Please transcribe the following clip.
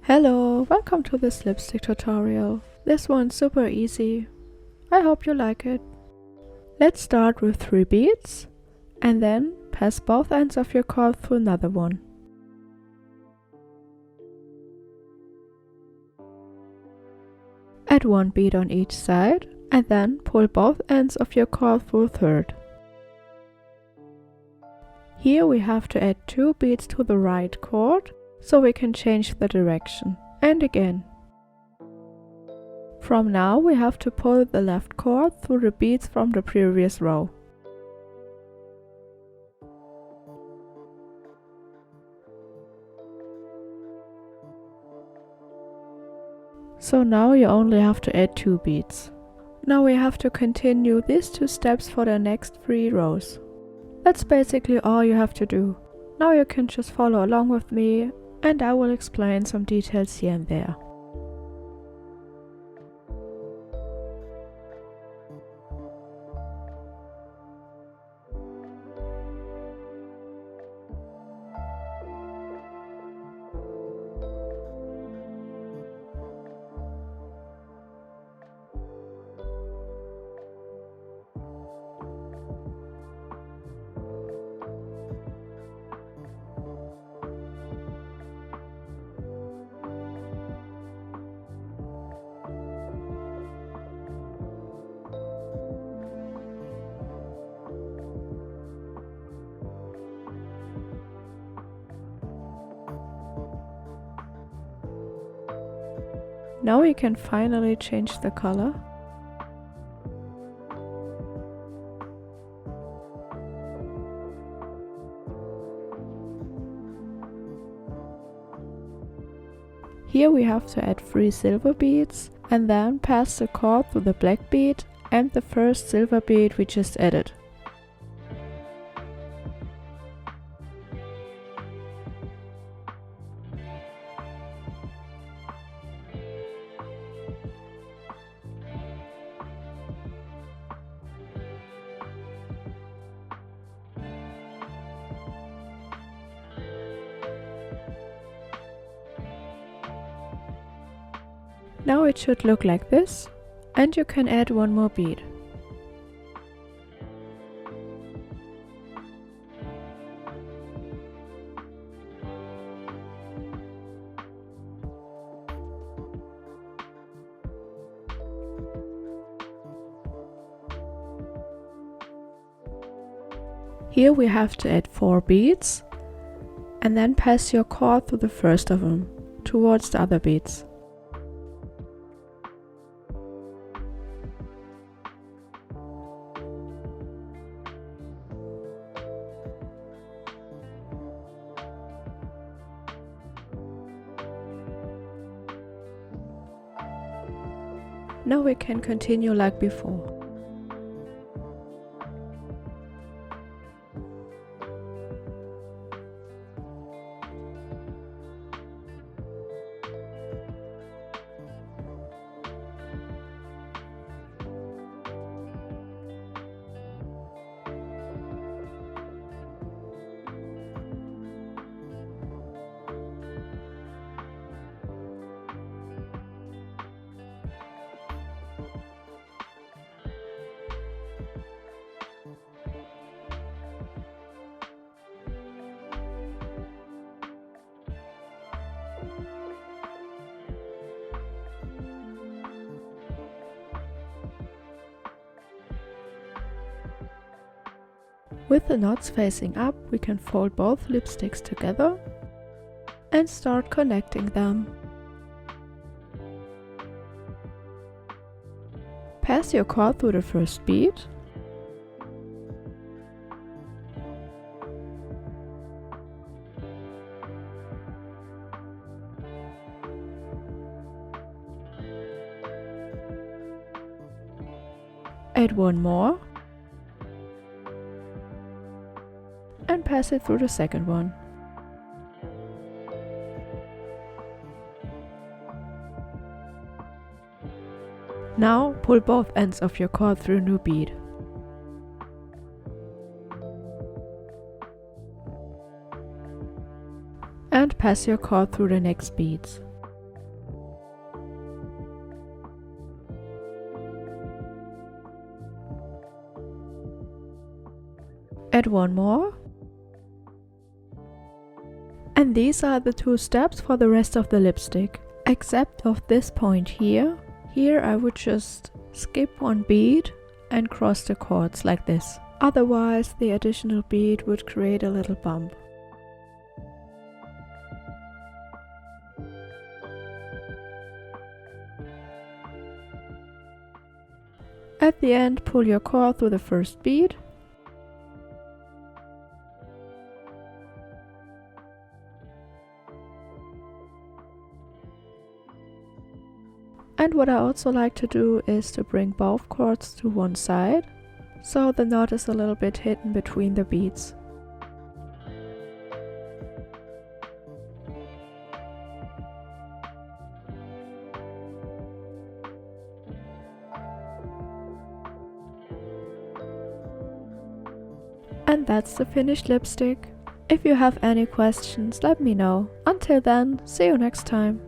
Hello, welcome to this lipstick tutorial. This one's super easy. I hope you like it. Let's start with 3 beads and then pass both ends of your cord through another one. Add 1 bead on each side and then pull both ends of your cord through a third. Here we have to add 2 beads to the right cord so we can change the direction, and again. From now we have to pull the left cord through the beads from the previous row. So now you only have to add 2 beads. Now we have to continue these 2 steps for the next 3 rows. That's basically all you have to do. Now you can just follow along with me and I will explain some details here and there. Now we can finally change the color. Here we have to add 3 silver beads and then pass the cord through the black bead and the first silver bead we just added. Now it should look like this, and you can add 1 more bead. Here we have to add 4 beads, and then pass your cord through the first of them, towards the other beads. Now we can continue like before. With the knots facing up, we can fold both lipsticks together and start connecting them. Pass your cord through the first bead . Add 1 more and pass it through the second one. Now pull both ends of your cord through a new bead. And pass your cord through the next beads. Add one more. And these are the 2 steps for the rest of the lipstick. Except of this point here. Here I would just skip one bead and cross the chords like this. Otherwise the additional bead would create a little bump. At the end, pull your cord through the first bead. And what I also like to do is to bring both cords to one side, so the knot is a little bit hidden between the beads. And that's the finished lipstick. If you have any questions, let me know. Until then, see you next time.